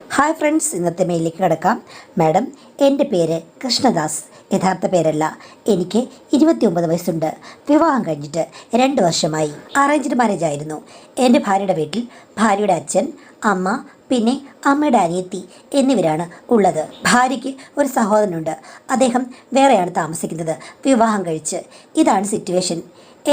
Hi friends, ഇന്നത്തെ മെയിലേക്ക് കിടക്കാം. Madam, എൻ്റെ പേര് കൃഷ്ണദാസ്. യഥാർത്ഥ പേരല്ല. എനിക്ക് 29 വയസ്സുണ്ട്. വിവാഹം കഴിഞ്ഞിട്ട് 2 വർഷമായി. അറേഞ്ച്ഡ് മാരേജ് ആയിരുന്നു. എൻ്റെ ഭാര്യയുടെ വീട്ടിൽ ഭാര്യയുടെ അച്ഛൻ, അമ്മ, പിന്നെ അമ്മയുടെ അനിയത്തി എന്നിവരാണ് ഉള്ളത്. ഭാര്യയ്ക്ക് ഒരു സഹോദരനുണ്ട്. അദ്ദേഹം വേറെയാണ് താമസിക്കുന്നത്, വിവാഹം കഴിച്ച്. ഇതാണ് സിറ്റുവേഷൻ.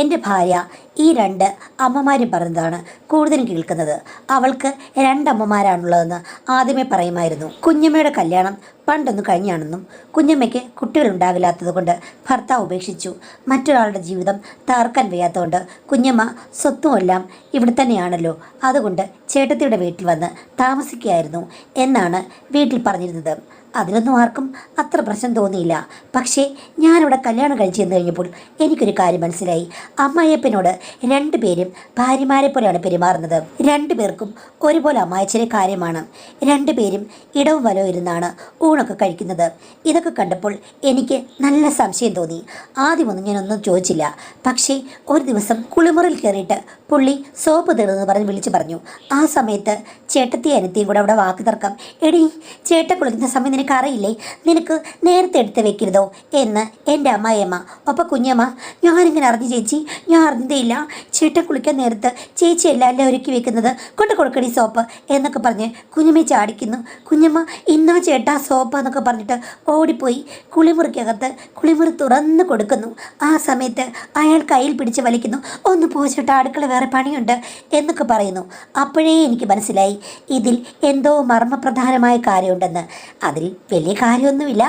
എൻ്റെ ഭാര്യ ഈ 2 അമ്മമാരും പറഞ്ഞതാണ് കൂടുതലും കേൾക്കുന്നത്. അവൾക്ക് 2 അമ്മമാരാണുള്ളതെന്ന് ആദ്യമേ പറയുമായിരുന്നു. കുഞ്ഞമ്മയുടെ കല്യാണം പണ്ടൊന്നും കഴിഞ്ഞാണെന്നും കുഞ്ഞമ്മയ്ക്ക് കുട്ടികളുണ്ടാകില്ലാത്തത് കൊണ്ട് ഭർത്താവ് ഉപേക്ഷിച്ചു. മറ്റൊരാളുടെ ജീവിതം തകർക്കാൻ വയ്യാത്തതുകൊണ്ട് കുഞ്ഞമ്മ സ്വത്തുമെല്ലാം ഇവിടെ തന്നെയാണല്ലോ, അതുകൊണ്ട് ചേട്ടത്തിയുടെ വീട്ടിൽ വന്ന് താമസിക്കുകയായിരുന്നു എന്നാണ് വീട്ടിൽ പറഞ്ഞിരുന്നത്. അതിലൊന്നും ആർക്കും അത്ര പ്രശ്നം തോന്നിയില്ല. പക്ഷേ ഞാനിവിടെ കല്യാണം കഴിച്ചു ചെന്ന് കഴിഞ്ഞപ്പോൾ എനിക്കൊരു കാര്യം മനസ്സിലായി. അമ്മായിയപ്പനോട് 2 പേരും ഭാര്യമാരെ പോലെയാണ് പെരുമാറുന്നത്. 2 പേർക്കും ഒരുപോലെ അമ്മായച്ചനെ കാര്യമാണ്. 2 പേരും ഇടവും വലവും ഇരുന്നാണ് ഊണൊക്കെ കഴിക്കുന്നത്. ഇതൊക്കെ കണ്ടപ്പോൾ എനിക്ക് നല്ല സംശയം തോന്നി. ആദ്യമൊന്നും ഞാനൊന്നും ചോദിച്ചില്ല. പക്ഷേ ഒരു ദിവസം കുളിമുറിയിൽ കയറിയിട്ട് പുള്ളി സോപ്പ് തീർന്നെന്ന് പറഞ്ഞ് വിളിച്ചു പറഞ്ഞു. ആ സമയത്ത് ചേട്ടത്തിയും അനിയത്തിയും കൂടെ അവിടെ വാക്ക് തർക്കം. എടി, ചേട്ട കുളിക്കുന്ന സമയം നിനക്ക് അറിയില്ലേ? നിനക്ക് നേരത്തെ എടുത്ത് വെക്കരുതോ എന്ന് എൻ്റെ അമ്മായിയമ്മ. ഒപ്പം കുഞ്ഞമ്മ, ഞാനിങ്ങനെ അറിഞ്ഞു ചേച്ചി, ഞാൻ അറിഞ്ഞതേയില്ല. ചേട്ടൻ കുളിക്കാൻ നേരത്ത് ചേച്ചിയല്ല എല്ലാം ഒരുക്കി വെക്കുന്നത്, കൊണ്ട് കൊടുക്കടി സോപ്പ് എന്നൊക്കെ പറഞ്ഞ് കുഞ്ഞമ്മയെ ചാടിക്കുന്നു. കുഞ്ഞമ്മ, ഇന്നാ ചേട്ടാ സോപ്പ് എന്നൊക്കെ പറഞ്ഞിട്ട് ഓടിപ്പോയി കുളിമുറിക്കകത്ത് കുളിമുറി തുറന്ന് കൊടുക്കുന്നു. ആ സമയത്ത് അയാൾ കയ്യിൽ പിടിച്ച് വലിക്കുന്നു. ഒന്ന് പോ ചേട്ടാ, അടുക്കള വേറെ പണിയുണ്ട് എന്നൊക്കെ പറയുന്നു. അപ്പോഴേ എനിക്ക് മനസ്സിലായി ഇതിൽ എന്തോ മർമ്മപ്രധാനമായ കാര്യമുണ്ടെന്ന്. അതിൽ വലിയ കാര്യമൊന്നുമില്ല.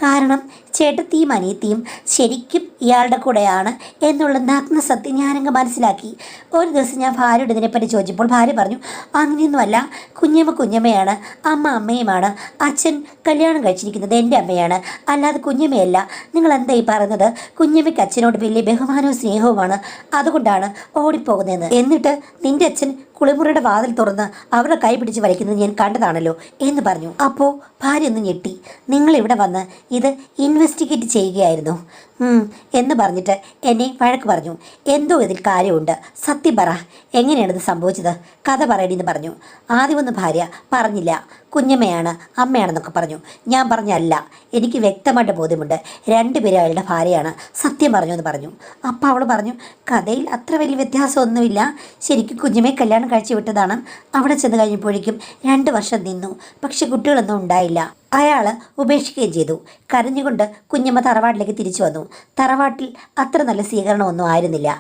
കാരണം ചേട്ടത്തിയും അനിയത്തിയും ശരിക്കും ഇയാളുടെ കൂടെയാണ് എന്നുള്ള നഗ്ന സത്യം ഞാനങ്ങ് മനസ്സിലാക്കി. ഒരു ദിവസം ഞാൻ ഭാര്യയോട് ഇതിനെപ്പറ്റി ചോദിച്ചപ്പോൾ ഭാര്യ പറഞ്ഞു, അങ്ങനെയൊന്നുമല്ല, കുഞ്ഞമ്മ കുഞ്ഞമ്മയാണ്, അമ്മ അമ്മയുമാണ്, അച്ഛൻ കല്യാണം കഴിച്ചിരിക്കുന്നത് എൻ്റെ അമ്മയാണ്, അല്ലാതെ കുഞ്ഞമ്മയല്ല. നിങ്ങൾ എന്താ ഈ പറയുന്നത്? കുഞ്ഞമ്മയ്ക്ക് അച്ഛനോട് വലിയ ബഹുമാനവും സ്നേഹവുമാണ്, അതുകൊണ്ടാണ് ഓടിപ്പോകുന്നതെന്ന്. എന്നിട്ട് നിൻ്റെ അച്ഛൻ കുളിമുറിയുടെ വാതിൽ തുറന്ന് അവരുടെ കൈ പിടിച്ച് വലിക്കുന്നത് ഞാൻ കണ്ടതാണല്ലോ എന്ന് പറഞ്ഞു. അപ്പോൾ ഭാര്യ ഒന്ന് ഞെട്ടി. നിങ്ങളിവിടെ വന്ന് ഇത് ഇൻവെസ്റ്റിഗേറ്റ് ചെയ്യുകയായിരുന്നു എന്ന് പറഞ്ഞിട്ട് എന്നെ വഴക്ക് പറഞ്ഞു. എന്തോ ഇതിൽ കാര്യമുണ്ട്, സത്യം പറ, എങ്ങനെയാണിത് സംഭവിച്ചത്? കഥ പറയണമെന്ന് പറഞ്ഞു. ആദ്യമൊന്നും ഭാര്യ പറഞ്ഞില്ല, കുഞ്ഞമ്മയാണ് അമ്മയാണെന്നൊക്കെ പറഞ്ഞു. ഞാൻ പറഞ്ഞല്ല, എനിക്ക് വ്യക്തമായിട്ട് ബോധ്യമുണ്ട് 2 പേരും അയാളുടെ ഭാര്യയാണ്, സത്യം പറഞ്ഞു എന്ന് പറഞ്ഞു. അപ്പം അവൾ പറഞ്ഞു, കഥയിൽ അത്ര വലിയ വ്യത്യാസമൊന്നുമില്ല, ശരിക്കും കുഞ്ഞമ്മയെ കല്യാണം കഴിച്ചു വിട്ടതാണ്. അവിടെ ചെന്ന് കഴിഞ്ഞപ്പോഴേക്കും 2 വർഷം നിന്നു, പക്ഷെ കുട്ടികളൊന്നും ഉണ്ടായില്ല. അയാൾ ഉപേക്ഷിക്കുകയും ചെയ്തു. കരഞ്ഞുകൊണ്ട് കുഞ്ഞമ്മ തറവാട്ടിലേക്ക് തിരിച്ചു വന്നു. തറവാട്ടിൽ അത്ര നല്ല സ്വീകരണമൊന്നും ആയിരുന്നില്ല.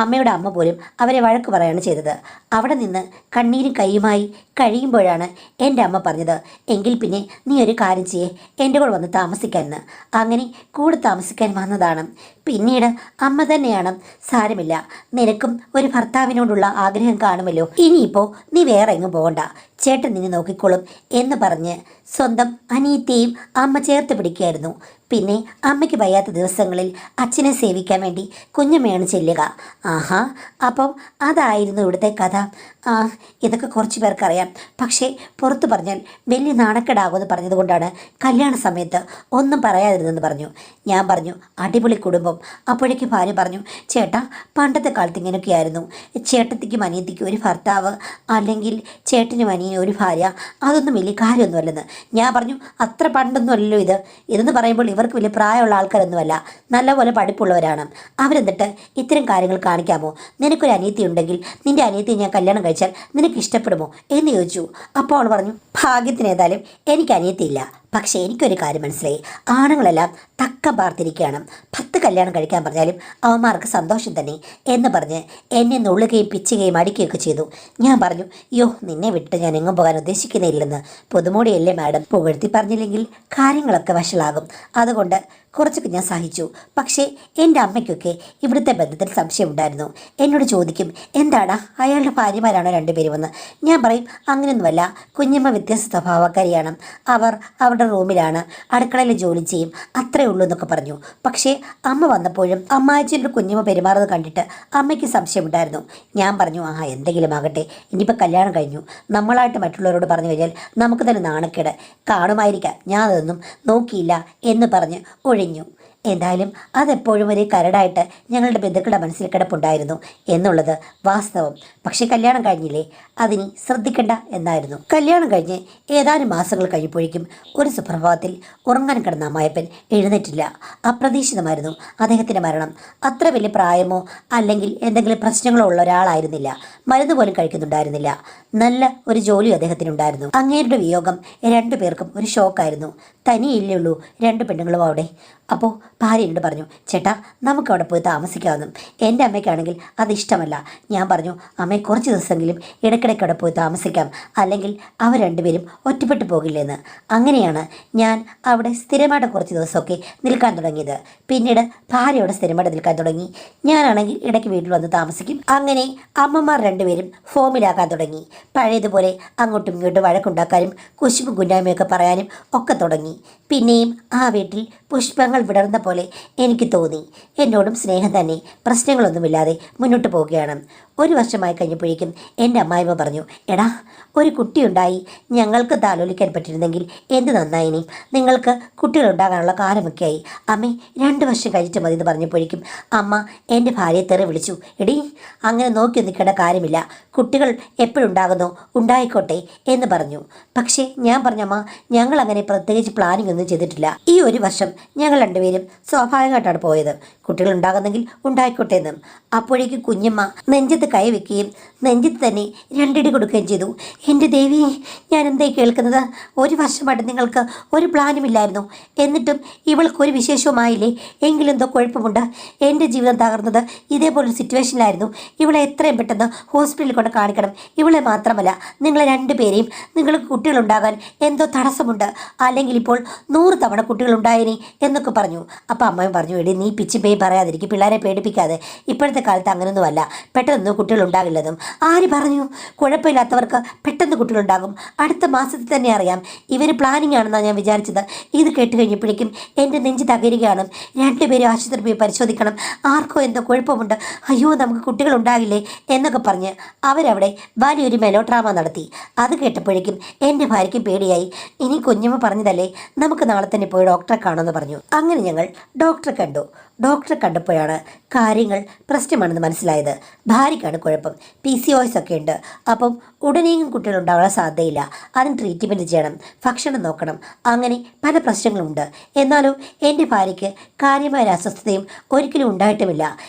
അമ്മയുടെ അമ്മ പോലും അവരെ വഴക്ക് പറയുകയാണ് ചെയ്തത്. അവിടെ നിന്ന് കണ്ണീരും കൈയുമായി കഴിയുമ്പോഴാണ് എൻ്റെ അമ്മ പറഞ്ഞത്, എങ്കിൽ പിന്നെ നീ ഒരു കാര്യം ചെയ്യേ, എൻ്റെ കൂടെ വന്ന് താമസിക്കാമെന്ന്. അങ്ങനെ കൂടെ താമസിക്കാൻ വന്നതാണ്. പിന്നീട് അമ്മ തന്നെയാണ്, സാരമില്ല, നിനക്കും ഒരു ഭർത്താവിനോടുള്ള ആഗ്രഹം കാണുമല്ലോ, ഇനിയിപ്പോൾ നീ വേറെ എങ്ങും പോകണ്ട, ചേട്ടൻ നിന്നെ നോക്കിക്കോളും എന്ന് പറഞ്ഞ് സ്വന്തം അനിയത്തെയും അമ്മ ചേർത്ത് പിടിക്കുകയായിരുന്നു. പിന്നെ അമ്മയ്ക്ക് വയ്യാത്ത ദിവസങ്ങളിൽ അച്ഛനെ സേവിക്കാൻ വേണ്ടി കുഞ്ഞമ്മയാണ് ചെല്ലുക. ആഹാ, അപ്പം അതായിരുന്നു ഇവിടുത്തെ കഥ. ഇതൊക്കെ കുറച്ച് പേർക്കറിയാം, പക്ഷേ പുറത്തു പറഞ്ഞാൽ വലിയ നാണക്കേടാകുമെന്ന് പറഞ്ഞതുകൊണ്ടാണ് കല്യാണ സമയത്ത് ഒന്നും പറയാതിരുന്നെന്ന് പറഞ്ഞു. ഞാൻ പറഞ്ഞു, അടിപൊളി കുടുംബം. അപ്പോഴേക്ക് ഭാര്യ പറഞ്ഞു, ചേട്ടാ, പണ്ടത്തെ കാലത്ത് ഇങ്ങനെയൊക്കെയായിരുന്നു, ചേട്ടത്തിക്കും അനിയത്തിക്കും ഒരു ഭർത്താവ്, അല്ലെങ്കിൽ ചേട്ടനും അനിയനും ഒരു ഭാര്യ, അതൊന്നും വലിയ കാര്യമൊന്നുമല്ലെന്ന്. ഞാൻ പറഞ്ഞു, അത്ര പണ്ടൊന്നും അല്ലല്ലോ ഇതെന്ന് പറയുമ്പോൾ ഇവർക്ക് വലിയ പ്രായമുള്ള ആൾക്കാരൊന്നുമല്ല, നല്ലപോലെ പഠിപ്പുള്ളവരാണ്. അവരെന്നിട്ട് ഇത്തരം കാര്യങ്ങൾ കാണിക്കാമോ? നിനക്കൊരു അനിയത്തി ഉണ്ടെങ്കിൽ നിൻ്റെ അനിയത്തിയെ ഞാൻ കല്യാണം കഴിച്ചാൽ നിനക്ക് ഇഷ്ടപ്പെടുമോ എന്ന് ചോദിച്ചു. അപ്പോൾ അവൾ പറഞ്ഞു, ഭാഗ്യത്തിന് ഏതായാലും എനിക്ക് അനിയത്തിയില്ല, പക്ഷേ എനിക്കൊരു കാര്യം മനസ്സിലായി, ആണുങ്ങളെല്ലാം തക്കം പാർത്തിരിക്കുകയാണ്, 10 കല്യാണം കഴിക്കാൻ പറഞ്ഞാലും അവന്മാർക്ക് സന്തോഷം തന്നെ എന്ന് പറഞ്ഞ് എന്നെ നുള്ളുകയും പിച്ചുകയും അടിക്കുകയൊക്കെ ചെയ്തു. ഞാൻ പറഞ്ഞു, യോ, നിന്നെ വിട്ട് ഞാൻ എങ്ങും പോകാൻ ഉദ്ദേശിക്കുന്നില്ലെന്ന്. പുതുമോടിയല്ലേ മാഡം, പുകഴ്ത്തി പറഞ്ഞില്ലെങ്കിൽ കാര്യങ്ങളൊക്കെ വഷളാകും, അതുകൊണ്ട് കുറച്ചൊക്കെ ഞാൻ സഹിച്ചു. പക്ഷേ എൻ്റെ അമ്മയ്ക്കൊക്കെ ഇവിടുത്തെ ബന്ധത്തിൽ സംശയമുണ്ടായിരുന്നു. എന്നോട് ചോദിക്കും, എന്താടാ അയാളുടെ ഭാര്യമാരാണോ 2 പേരുമെന്ന്. ഞാൻ പറയും, അങ്ങനെയൊന്നുമല്ല, കുഞ്ഞമ്മ വ്യത്യസ്ത സ്വഭാവക്കാരിയാണ്, അവർ അവരുടെ റൂമിലാണ്, അടുക്കളയിൽ ജോലി ചെയ്യും, അത്രേ ഉള്ളൂ എന്നൊക്കെ പറഞ്ഞു. പക്ഷേ അമ്മ വന്നപ്പോഴും അമ്മായച്ചൻ്റെ കുഞ്ഞമ്മ പെരുമാറുന്നത് കണ്ടിട്ട് അമ്മയ്ക്ക് സംശയമുണ്ടായിരുന്നു. ഞാൻ പറഞ്ഞു, എന്തെങ്കിലും ആകട്ടെ, ഇനിയിപ്പോൾ കല്യാണം കഴിഞ്ഞു, നമ്മളായിട്ട് മറ്റുള്ളവരോട് പറഞ്ഞു കഴിഞ്ഞാൽ നമുക്ക് തന്നെ നാണക്കേട് കാണുമായിരിക്കാം, ഞാൻ അതൊന്നും നോക്കിയില്ല എന്ന് പറഞ്ഞ് ഒഴിഞ്ഞു. എന്തായാലും അതെപ്പോഴും ഒരു കരടായിട്ട് ഞങ്ങളുടെ ബന്ധുക്കളുടെ മനസ്സിൽ കിടപ്പുണ്ടായിരുന്നു എന്നുള്ളത് വാസ്തവം. പക്ഷെ കല്യാണം കഴിഞ്ഞില്ലേ, അതിനി ശ്രദ്ധിക്കണ്ട എന്നായിരുന്നു. കല്യാണം കഴിഞ്ഞ് ഏതാനും മാസങ്ങൾ കഴിഞ്ഞപ്പോഴേക്കും ഒരു സുപ്രഭാതത്തിൽ ഉറങ്ങാൻ കിടന്ന അമ്മായപ്പൻ എഴുന്നേറ്റില്ല. അപ്രതീക്ഷിതമായിരുന്നു അദ്ദേഹത്തിൻ്റെ മരണം. അത്ര വലിയ പ്രായമോ അല്ലെങ്കിൽ എന്തെങ്കിലും പ്രശ്നങ്ങളോ ഉള്ള ഒരാളായിരുന്നില്ല. മരുന്ന് പോലും കഴിക്കുന്നുണ്ടായിരുന്നില്ല. നല്ല ഒരു ജോലി അദ്ദേഹത്തിനുണ്ടായിരുന്നു. അങ്ങേരുടെ വിയോഗം രണ്ടുപേർക്കും ഒരു ഷോക്കായിരുന്നു. തനിയില്ലേ ഉള്ളൂ 2 പെണ്ണുങ്ങളും അവിടെ. അപ്പോൾ ഭാര്യയോട് പറഞ്ഞു, ചേട്ടാ നമുക്ക് അവിടെ പോയി താമസിക്കാമെന്നും. എൻ്റെ അമ്മയ്ക്കാണെങ്കിൽ അതിഷ്ടമല്ല. ഞാൻ പറഞ്ഞു, അമ്മയെ കുറച്ച് ദിവസമെങ്കിലും ഇടയ്ക്കിടയ്ക്ക് അവിടെ പോയി താമസിക്കാം, അല്ലെങ്കിൽ അവർ രണ്ടുപേരും ഒറ്റപ്പെട്ടു പോകില്ലെന്ന്. അങ്ങനെയാണ് ഞാൻ അവിടെ സ്ഥിരമായിട്ട് കുറച്ച് ദിവസമൊക്കെ നിൽക്കാൻ തുടങ്ങിയത്. പിന്നീട് ഭാര്യയോട് സ്ഥിരമായിട്ട് നിൽക്കാൻ തുടങ്ങി. ഞാനാണെങ്കിൽ ഇടയ്ക്ക് വീട്ടിൽ വന്ന് താമസിക്കും. അങ്ങനെ അമ്മമാർ രണ്ടുപേരും ഫോമിലാക്കാൻ തുടങ്ങി. പഴയതുപോലെ അങ്ങോട്ടും ഇങ്ങോട്ടും വഴക്കുണ്ടാക്കാനും കുശുമ്പും കുഞ്ഞായ്മയൊക്കെ പറയാനും ഒക്കെ തുടങ്ങി. പിന്നെയും ആ വീട്ടിൽ പുഷ്പങ്ങൾ വിടർന്ന പോലെ എനിക്ക് തോന്നി. എന്നോടും സ്നേഹം തന്നെ, പ്രശ്നങ്ങളൊന്നുമില്ലാതെ മുന്നോട്ട് പോവുകയാണ്. 1 വർഷമായി കഴിഞ്ഞപ്പോഴേക്കും എൻ്റെ അമ്മായിമ്മ പറഞ്ഞു, എടാ ഒരു കുട്ടിയുണ്ടായി ഞങ്ങൾക്ക് താലോലിക്കാൻ പറ്റിയിരുന്നെങ്കിൽ എന്ത് നന്നായിനി. നിങ്ങൾക്ക് കുട്ടികളുണ്ടാകാനുള്ള കാലമൊക്കെയായി. അമ്മേ 2 വർഷം കഴിഞ്ഞിട്ട് മതി എന്ന് പറഞ്ഞപ്പോഴേക്കും അമ്മ എൻ്റെ ഭാര്യയെ തെറി വിളിച്ചു. എടീ അങ്ങനെ നോക്കി നിൽക്കേണ്ട കാര്യമില്ല, കുട്ടികൾ എപ്പോഴുണ്ടാകുന്നോ ഉണ്ടായിക്കോട്ടെ എന്ന് പറഞ്ഞു. പക്ഷേ ഞാൻ പറഞ്ഞമ്മ, ഞങ്ങൾ അങ്ങനെ പ്രത്യേകിച്ച് പ്ലാനിങ് ഒന്നും ചെയ്തിട്ടില്ല. ഈ 1 വർഷം ഞങ്ങൾ രണ്ടുപേരും സ്വാഭാവികമായിട്ടാണ് പോയത്. കുട്ടികൾ ഉണ്ടാകുന്നെങ്കിൽ ഉണ്ടായിക്കോട്ടെ എന്നും. അപ്പോഴേക്കും കുഞ്ഞമ്മ നെഞ്ചത്ത് കൈവയ്ക്കുകയും നെഞ്ചത്ത് തന്നെ 2 ഇടി കൊടുക്കുകയും ചെയ്തു. എൻ്റെ ദേവി, ഞാൻ എന്തായി കേൾക്കുന്നത്? 1 വർഷമായിട്ട് നിങ്ങൾക്ക് ഒരു പ്ലാനും ഇല്ലായിരുന്നു, എന്നിട്ടും ഇവൾക്കൊരു വിശേഷവുമായില്ലേ? എങ്കിലെന്തോ കുഴപ്പമുണ്ട്. എൻ്റെ ജീവിതം തകർന്നത് ഇതേപോലൊരു സിറ്റുവേഷനിലായിരുന്നു. ഇവളെ എത്രയും പെട്ടെന്ന് ഹോസ്പിറ്റലിൽ കൊണ്ട് കാണിക്കണം. ഇവളെ മാത്രമല്ല, നിങ്ങളെ 2 പേരെയും. നിങ്ങൾക്ക് കുട്ടികളുണ്ടാകാൻ എന്തോ തടസ്സമുണ്ട്, അല്ലെങ്കിൽ ഇപ്പോൾ 100 തവണ കുട്ടികളുണ്ടായേനെ എന്നൊക്കെ പറഞ്ഞു. അപ്പം അമ്മയും പറഞ്ഞു, എടി നീ പിച്ചി പേയും പറയാതിരിക്കും, പിള്ളേരെ പേടിപ്പിക്കാതെ. ഇപ്പോഴത്തെ കാലത്ത് അങ്ങനെയൊന്നുമല്ല, പെട്ടെന്ന് കുട്ടികളുണ്ടാകില്ലെന്നും. ആര് പറഞ്ഞു? കുഴപ്പമില്ലാത്തവർക്ക് പെട്ടെന്ന് കുട്ടികളുണ്ടാകും. അടുത്ത മാസത്തിൽ തന്നെ അറിയാം. ഇവർ പ്ലാനിങ് ആണെന്നാണ് ഞാൻ വിചാരിച്ചത്. ഇത് കേട്ട് കഴിഞ്ഞപ്പോഴേക്കും എൻ്റെ നെഞ്ച് തകരുകയാണ്. 2 പേരും ആശുപത്രി പോയി പരിശോധിക്കണം, ആർക്കോ എന്തോ കുഴപ്പമുണ്ട്, അയ്യോ നമുക്ക് കുട്ടികളുണ്ടാകില്ലേ എന്നൊക്കെ പറഞ്ഞ് അവരവിടെ വലിയൊരു മെലോഡ്രാമ നടത്തി. അത് കേട്ടപ്പോഴേക്കും എൻ്റെ ഭാര്യയ്ക്കും പേടിയായി. ഇനി കുഞ്ഞമ്മ പറഞ്ഞതല്ലേ, നമുക്ക് നാളെ തന്നെ പോയി ഡോക്ടറെ കാണുമെന്ന് പറഞ്ഞു. അങ്ങനെ ഞങ്ങൾ ഡോക്ടറെ കണ്ടു. ഡോക്ടറെ കണ്ടപ്പോഴാണ് കാര്യങ്ങൾ പ്രശ്നമാണെന്ന് മനസ്സിലായത്. ഭാര്യയ്ക്കാണ് കുഴപ്പം, PCOS ഒക്കെ ഉണ്ട്. അപ്പം ഉടനെയും കുട്ടികളുണ്ടാകാൻ സാധ്യതയില്ല. അതിന് ട്രീറ്റ്മെൻറ്റ് ചെയ്യണം, ഭക്ഷണം നോക്കണം, അങ്ങനെ പല പ്രശ്നങ്ങളുമുണ്ട്. എന്നാലും എൻ്റെ ഭാര്യയ്ക്ക് കാര്യമായ അസ്വസ്ഥതയും ഒരിക്കലും ഉണ്ടായിട്ടുമില്ല.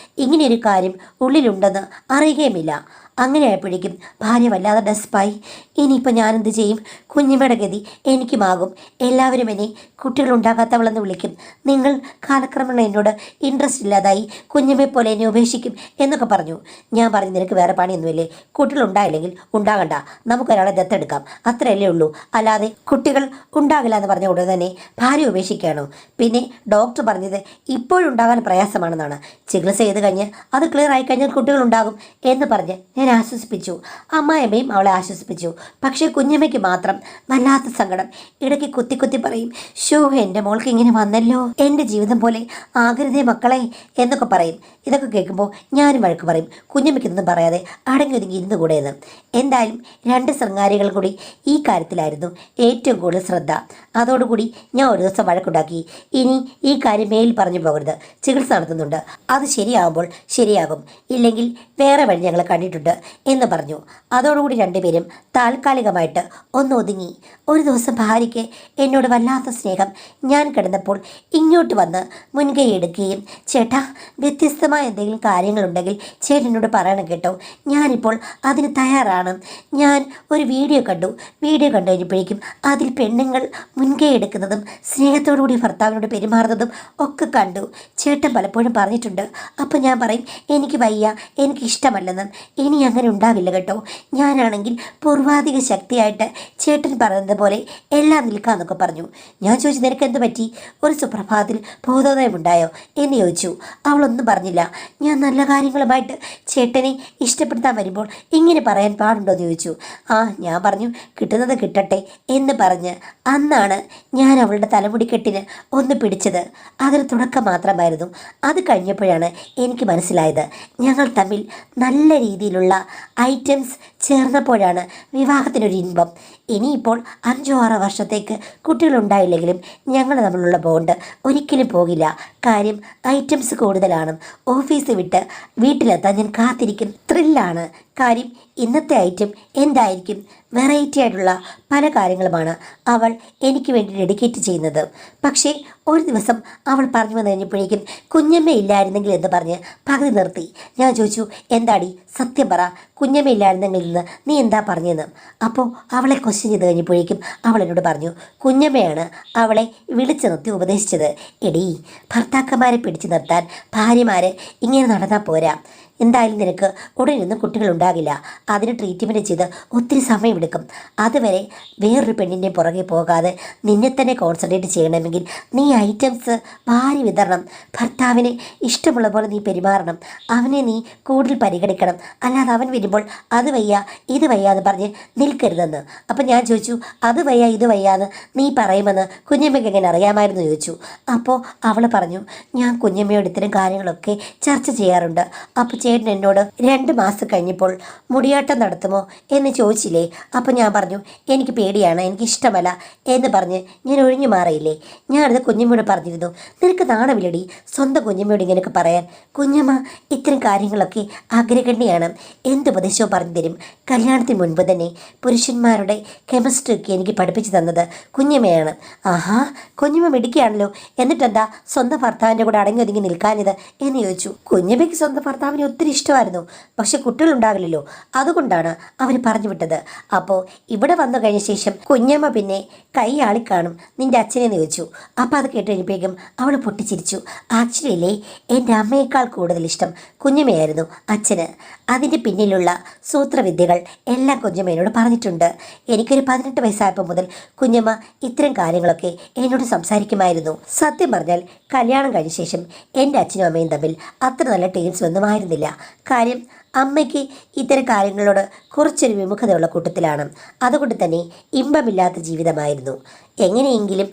ഇങ്ങനെയൊരു കാര്യം ഉള്ളിലുണ്ടെന്ന് അറിയുകയുമില്ല. അങ്ങനെ ആയപ്പോഴേക്കും ഭാര്യ വല്ലാതെ ഡെസ്പായി. ഇനിയിപ്പോൾ ഞാനെന്ത് ചെയ്യും? കുഞ്ഞിമ്മയുടെ ഗതി എനിക്കുമാകും. എല്ലാവരും എന്നെ കുട്ടികളുണ്ടാകാത്തവളെന്ന് വിളിക്കും. നിങ്ങൾ കാലക്രമേണ എന്നോട് ഇൻട്രസ്റ്റ് ഇല്ലാതായി, കുഞ്ഞിമ്മയെ പോലെ എന്നെ ഉപേക്ഷിക്കും എന്നൊക്കെ പറഞ്ഞു. ഞാൻ പറഞ്ഞു, നിനക്ക് വേറെ പണിയൊന്നുമില്ലേ? കുട്ടികളുണ്ടായില്ലെങ്കിൽ ഉണ്ടാകണ്ട, നമുക്കൊരാളെ ദത്തെടുക്കാം, അത്രയല്ലേ ഉള്ളൂ. അല്ലാതെ കുട്ടികൾ ഉണ്ടാകില്ല എന്ന് പറഞ്ഞ ഉടനെ തന്നെ ഭാര്യ ഉപേക്ഷിക്കുകയാണോ? പിന്നെ ഡോക്ടർ പറഞ്ഞത് ഇപ്പോഴുണ്ടാകാൻ പ്രയാസമാണെന്നാണ്. ചികിത്സ ചെയ്ത് കഴിഞ്ഞ് അത് ക്ലിയർ ആയി കഴിഞ്ഞാൽ കുട്ടികളുണ്ടാകും എന്ന് പറഞ്ഞ് ഞാൻ ആശ്വസിപ്പിച്ചു. അമ്മായിയമ്മയും അവളെ ആശ്വസിപ്പിച്ചു. പക്ഷേ കുഞ്ഞമ്മയ്ക്ക് മാത്രം വല്ലാത്ത സങ്കടം. ഇടയ്ക്ക് കുത്തി കുത്തി പറയും, ഷോ എൻ്റെ മോൾക്ക് ഇങ്ങനെ വന്നല്ലോ, എൻ്റെ ജീവിതം പോലെ ആകരുതേ മക്കളെ എന്നൊക്കെ പറയും. ഇതൊക്കെ കേൾക്കുമ്പോൾ ഞാനും വഴക്ക് പറയും, കുഞ്ഞമ്മയ്ക്കൊന്നും പറയാതെ അടങ്ങി ഒതുങ്ങി ഇരുന്ന് കൂടെയെന്ന്. എന്തായാലും 2 ശൃംഗാരികൾ കൂടി ഈ കാര്യത്തിലായിരുന്നു ഏറ്റവും കൂടുതൽ ശ്രദ്ധ. അതോടുകൂടി ഞാൻ ഒരു ദിവസം വഴക്കുണ്ടാക്കി, ഇനി ഈ കാര്യം മേലിൽ പറഞ്ഞു പോകരുത്, ചികിത്സ നടത്തുന്നുണ്ട്, അത് ശരിയാകുമ്പോൾ ശരിയാകും, ഇല്ലെങ്കിൽ വേറെ വഴി ഞങ്ങൾ കണ്ടിട്ടുണ്ട് എന്ന് പറഞ്ഞു. അതോടുകൂടി 2 പേരും താൽക്കാലികമായിട്ട് ഒന്ന് ഒതുങ്ങി. ഒരു ദിവസം ഭാര്യയ്ക്ക് എന്നോട് വല്ലാത്ത സ്നേഹം. ഞാൻ കിടന്നപ്പോൾ ഇങ്ങോട്ട് വന്ന് മുൻകൈ എടുക്കുകയും, ചേട്ടാ വ്യത്യസ്തമായ എന്തെങ്കിലും കാര്യങ്ങളുണ്ടെങ്കിൽ ചേട്ടനോട് പറയണം കേട്ടോ, ഞാനിപ്പോൾ അതിന് തയ്യാറാണ്. ഞാൻ ഒരു വീഡിയോ കണ്ടു കഴിഞ്ഞപ്പോഴേക്കും അതിൽ പെണ്ണുങ്ങൾ മുൻകൈ എടുക്കുന്നതും സ്നേഹത്തോടുകൂടി ഭർത്താവിനോട് പെരുമാറുന്നതും ഒക്കെ കണ്ടു. ചേട്ടൻ പലപ്പോഴും പറഞ്ഞിട്ടുണ്ട്. അപ്പം ഞാൻ പറയും, എനിക്ക് വയ്യ, എനിക്ക് ഇഷ്ടമല്ലെന്നും. ഇനി അങ്ങനെ ഉണ്ടാവില്ല കേട്ടോ, ഞാനാണെങ്കിൽ പൂർവാധിക ശക്തിയായിട്ട് ചേട്ടൻ പറയുന്നത് പോലെ എല്ലാം നിൽക്കാമെന്നൊക്കെ പറഞ്ഞു. ഞാൻ ചോദിച്ചു, നിനക്ക് എന്ത് പറ്റി? ഒരു സുപ്രഭാതത്തിൽ ബോധോദയമുണ്ടായോ എന്ന് ചോദിച്ചു. അവളൊന്നും പറഞ്ഞില്ല. ഞാൻ നല്ല കാര്യങ്ങളുമായിട്ട് ചേട്ടനെ ഇഷ്ടപ്പെടുത്താൻ വരുമ്പോൾ ഇങ്ങനെ പറയാൻ പാടുണ്ടോ എന്ന് ചോദിച്ചു. ഞാൻ പറഞ്ഞു, കിട്ടുന്നത് കിട്ടട്ടെ എന്ന് പറഞ്ഞ് അന്നാണ് ഞാൻ അവളുടെ തലമുടിക്കെട്ടിന് ഒന്ന് പിടിച്ചത്. അതൊരു തുടക്കം മാത്രമായിരുന്നു. അത് കഴിഞ്ഞപ്പോഴാണ് എനിക്ക് മനസ്സിലായത്, ഞങ്ങൾ തമ്മിൽ നല്ല രീതിയിലുള്ള ഐറ്റംസ് ചേർന്നപ്പോഴാണ് വിവാഹത്തിനൊരു ഇൻപം. ഇനിയിപ്പോൾ 5-6 വർഷത്തേക്ക് കുട്ടികളുണ്ടായില്ലെങ്കിലും ഞങ്ങൾ തമ്മിലുള്ള ബോണ്ട് ഒരിക്കലും പോകില്ല. കാര്യം ഐറ്റംസ് കൂടുതലാണ്. ഓഫീസ് വിട്ട് വീട്ടിലെത്താൻ ഞാൻ കാത്തിരിക്കും. ത്രില്ലാണ്. കാര്യം ഇന്നത്തെ ഐറ്റം എന്തായിരിക്കും? വെറൈറ്റി ആയിട്ടുള്ള പല കാര്യങ്ങളുമാണ് അവൾ എനിക്ക് വേണ്ടി ഡെഡിക്കേറ്റ് ചെയ്യുന്നത്. പക്ഷേ ഒരു ദിവസം അവൾ പറഞ്ഞു വന്നു കഴിഞ്ഞപ്പോഴേക്കും കുഞ്ഞമ്മ ഇല്ലായിരുന്നെങ്കിൽ എന്ന് പറഞ്ഞ് പകുതി നിർത്തി. ഞാൻ ചോദിച്ചു, എന്താടി സത്യം പറ, കുഞ്ഞമ്മ ഇല്ലായിരുന്നെങ്കിൽ നിന്ന് നീ എന്താ പറഞ്ഞതെന്ന്. അപ്പോൾ അവളെ ക്വസ്റ്റ്യൻ ചെയ്ത് കഴിഞ്ഞപ്പോഴേക്കും അവൾ എന്നോട് പറഞ്ഞു, കുഞ്ഞമ്മയാണ് അവളെ വിളിച്ചു നിർത്തി ഉപദേശിച്ചത്. എടീ, ഭർത്താക്കന്മാരെ പിടിച്ചു നിർത്താൻ ഭാര്യമാർ ഇങ്ങനെ നടന്നാൽ പോരാ. എന്തായാലും നിനക്ക് ഉടനൊന്നും കുട്ടികളുണ്ടാകില്ല. അതിന് ട്രീറ്റ്മെൻറ്റ് ചെയ്ത് ഒത്തിരി സമയമെടുക്കും. അതുവരെ വേറൊരു പെണ്ണിൻ്റെ പുറകെ പോകാതെ നിന്നെ തന്നെ കോൺസെൻട്രേറ്റ് ചെയ്യണമെങ്കിൽ നീ ഐറ്റംസ് ഭാര്യ വിതരണം. ഭർത്താവിന് ഇഷ്ടമുള്ള പോലെ നീ പെരുമാറണം. അവനെ നീ കൂടുതൽ പരിഗണിക്കണം. അല്ലാതെ അവൻ വരുമ്പോൾ അത് വയ്യ ഇത് വയ്യ എന്ന് പറഞ്ഞ് നിൽക്കരുതെന്ന്. അപ്പം ഞാൻ ചോദിച്ചു, അത് വയ്യ ഇത് വയ്യാന്ന് നീ പറയുമെന്ന് കുഞ്ഞമ്മയ്ക്ക് എങ്ങനെ അറിയാമായിരുന്നു ചോദിച്ചു. അപ്പോൾ അവൾ പറഞ്ഞു, ഞാൻ കുഞ്ഞമ്മയോട് ഇത്തരം കാര്യങ്ങളൊക്കെ ചർച്ച ചെയ്യാറുണ്ട്. അപ്പോൾ ചേട്ടൻ എന്നോട് 2 മാസം കഴിഞ്ഞപ്പോൾ മുടിയാട്ടം നടത്തുമോ എന്ന് ചോദിച്ചില്ലേ? അപ്പം ഞാൻ പറഞ്ഞു, എനിക്ക് പേടിയാണ്, എനിക്കിഷ്ടമല്ല എന്ന് പറഞ്ഞ് ഞാൻ ഒഴിഞ്ഞു മാറിയില്ലേ. ഞാനത് കുഞ്ഞമ്മയോട് പറഞ്ഞിരുന്നു. നിനക്ക് നാണമില്ലടി സ്വന്തം കുഞ്ഞമ്മയോട് ഇങ്ങനെയൊക്കെ പറയാൻ? കുഞ്ഞമ്മ ഇത്തരം കാര്യങ്ങളൊക്കെ അഗ്രഗണ്യാണ്. എന്തുപദേശവും പറഞ്ഞു തരും. കല്യാണത്തിന് മുൻപ് തന്നെ പുരുഷന്മാരുടെ കെമിസ്ട്രിയൊക്കെ എനിക്ക് പഠിപ്പിച്ചു തന്നത് കുഞ്ഞമ്മയാണ്. ആഹാ, കുഞ്ഞമ്മ മിടുക്കിയാണല്ലോ. എന്നിട്ടെന്താ സ്വന്തം ഭർത്താവിൻ്റെ കൂടെ അടങ്ങി ഒതുങ്ങി നിൽക്കാഞ്ഞത് എന്ന് ചോദിച്ചു. കുഞ്ഞമ്മയ്ക്ക് സ്വന്തം ഭർത്താവിന് ഒത്തിരി ഇഷ്ടമായിരുന്നു. പക്ഷെ കുട്ടികളുണ്ടാകില്ലല്ലോ, അതുകൊണ്ടാണ് അവർ പറഞ്ഞു വിട്ടത്. അപ്പോൾ ഇവിടെ വന്നു കഴിഞ്ഞ ശേഷം കുഞ്ഞമ്മ പിന്നെ കൈ ആളിക്കാണും നിൻ്റെ അച്ഛനെ ചോദിച്ചു. അപ്പോൾ അത് കേട്ട് കഴിഞ്ഞപ്പോഴേക്കും അവൾ പൊട്ടിച്ചിരിച്ചു. ആക്ച്വലി അല്ലേ, എൻ്റെ അമ്മയേക്കാൾ കൂടുതൽ ഇഷ്ടം കുഞ്ഞമ്മയായിരുന്നു അച്ഛന്. അതിൻ്റെ പിന്നിലുള്ള സൂത്രവിദ്യകൾ എല്ലാം കുഞ്ഞമ്മ എന്നോട് പറഞ്ഞിട്ടുണ്ട്. എനിക്കൊരു 18 വയസ്സായപ്പോൾ മുതൽ കുഞ്ഞമ്മ ഇത്തരം കാര്യങ്ങളൊക്കെ എന്നോട് സംസാരിക്കുമായിരുന്നു. സത്യം പറഞ്ഞാൽ കല്യാണം കഴിഞ്ഞ ശേഷം എൻ്റെ അച്ഛനും അമ്മയും തമ്മിൽ അത്ര നല്ല ടേംസ് ഒന്നും ആയിരുന്നില്ല. കാര്യം അമ്മയ്ക്ക് ഇത്തരം കാര്യങ്ങളോട് കുറച്ചൊരു വിമുഖതയുള്ള കൂട്ടത്തിലാണ്. അതുകൊണ്ട് തന്നെ ഇമ്പമില്ലാത്ത ജീവിതമായിരുന്നു. എങ്ങനെയെങ്കിലും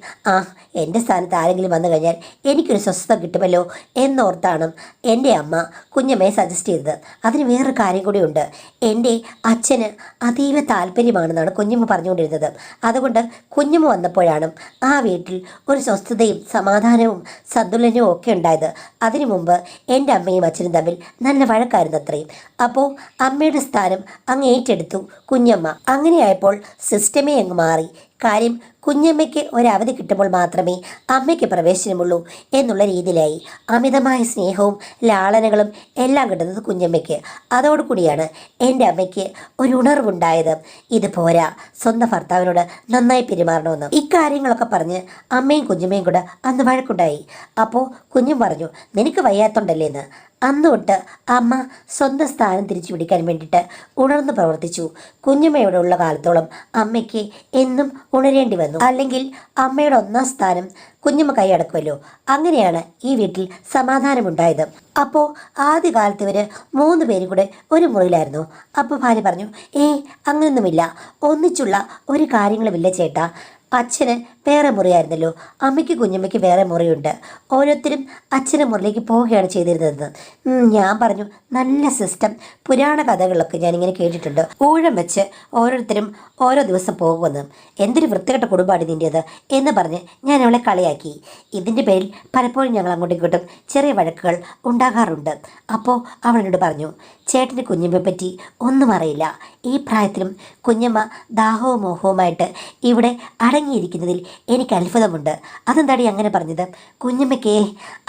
എൻ്റെ സ്ഥാനത്ത് ആരെങ്കിലും വന്നു കഴിഞ്ഞാൽ എനിക്കൊരു സ്വസ്ഥത കിട്ടുമല്ലോ എന്നോർത്താണ് എൻ്റെ അമ്മ കുഞ്ഞമ്മയെ സജസ്റ്റ് ചെയ്തത്. അതിന് വേറൊരു കാര്യം കൂടിയുണ്ട്. എൻ്റെ അച്ഛന് അതീവ താല്പര്യമാണെന്നാണ് കുഞ്ഞമ്മ പറഞ്ഞുകൊണ്ടിരുന്നത്. അതുകൊണ്ട് കുഞ്ഞമ്മ വന്നപ്പോഴാണ് ആ വീട്ടിൽ ഒരു സ്വസ്ഥതയും സമാധാനവും സന്തുലനവും ഒക്കെ ഉണ്ടായത്. അതിനു മുമ്പ് എൻ്റെ അമ്മയും അച്ഛനും തമ്മിൽ നല്ല വഴക്കായിരുന്നു അത്രയും. അപ്പോൾ അമ്മയുടെ സ്ഥാനം അങ്ങ് ഏറ്റെടുത്തു കുഞ്ഞമ്മ. അങ്ങനെയായപ്പോൾ സിസ്റ്റമേ അങ്ങ് മാറി. കാര്യം കുഞ്ഞമ്മയ്ക്ക് ഒരവധി കിട്ടുമ്പോൾ മാത്രമേ അമ്മയ്ക്ക് പ്രവേശനമുള്ളൂ എന്നുള്ള രീതിയിലായി. അമിതമായ സ്നേഹവും ലാളനകളും എല്ലാം കിട്ടുന്നത് കുഞ്ഞമ്മയ്ക്ക്. അതോടുകൂടിയാണ് എൻ്റെ അമ്മയ്ക്ക് ഒരു ഉണർവുണ്ടായത്. ഇത് പോരാ, സ്വന്തം ഭർത്താവിനോട് നന്നായി പെരുമാറണമെന്ന്. ഇക്കാര്യങ്ങളൊക്കെ പറഞ്ഞ് അമ്മയും കുഞ്ഞമ്മയും കൂടെ അന്ന് വഴക്കുണ്ടായി. അപ്പോൾ കുഞ്ഞും പറഞ്ഞു, നിനക്ക് വയ്യാത്തോണ്ടല്ലേ എന്ന്. അന്ന് തൊട്ട് അമ്മ സ്വന്തം സ്ഥാനം തിരിച്ചു പിടിക്കാൻ വേണ്ടിയിട്ട് ഉണർന്ന് പ്രവർത്തിച്ചു. കുഞ്ഞമ്മയുടെ ഉള്ള കാലത്തോളം അമ്മയ്ക്ക് എന്നും ഉണരേണ്ടി വന്നു. അല്ലെങ്കിൽ അമ്മയുടെ 1ാം സ്ഥാനം കുഞ്ഞമ്മ കൈയടക്കുമല്ലോ. അങ്ങനെയാണ് ഈ വീട്ടിൽ സമാധാനമുണ്ടായത്. അപ്പോൾ ആദ്യകാലത്ത് ഇവർ 3 പേരും കൂടെ ഒരു മുറിയിലായിരുന്നു. അപ്പോൾ ഭാര്യ പറഞ്ഞു, അങ്ങനെയൊന്നുമില്ല, ഒന്നിച്ചുള്ള ഒരു കാര്യങ്ങളുമില്ല ചേട്ടാ. അച്ഛന് വേറെ മുറിയായിരുന്നല്ലോ, അമ്മയ്ക്ക് കുഞ്ഞമ്മയ്ക്ക് വേറെ മുറിയുണ്ട്. ഓരോരുത്തരും അച്ഛൻ്റെ മുറിയിലേക്ക് പോവുകയാണ് ചെയ്തിരുന്നത്. ഞാൻ പറഞ്ഞു, നല്ല സിസ്റ്റം. പുരാണ കഥകളിലൊക്കെ ഞാനിങ്ങനെ കേട്ടിട്ടുണ്ട്. ഊഴം വെച്ച് ഓരോരുത്തരും ഓരോ ദിവസം പോകുമെന്ന്. എന്തൊരു വൃത്തികെട്ട കുടുംബമാണ് നിൻ്റേത് എന്ന് പറഞ്ഞ് ഞാൻ അവളെ കളിയാക്കി. ഇതിൻ്റെ പേരിൽ പലപ്പോഴും ഞങ്ങൾ അങ്ങോട്ടും ഇങ്ങോട്ടും ചെറിയ വഴക്കുകൾ ഉണ്ടാകാറുണ്ട്. അപ്പോൾ അവളോട് പറഞ്ഞു, ചേട്ടന് കുഞ്ഞമ്മയെ പറ്റി ഒന്നും അറിയില്ല. ഈ പ്രായത്തിലും കുഞ്ഞമ്മ ദാഹവും മോഹവുമായിട്ട് ഇവിടെ അടങ്ങിയിരിക്കുന്നതിൽ എനിക്ക് അത്ഭുതമുണ്ട്. അതെന്താടി അങ്ങനെ പറഞ്ഞത്? കുഞ്ഞമ്മയ്ക്കേ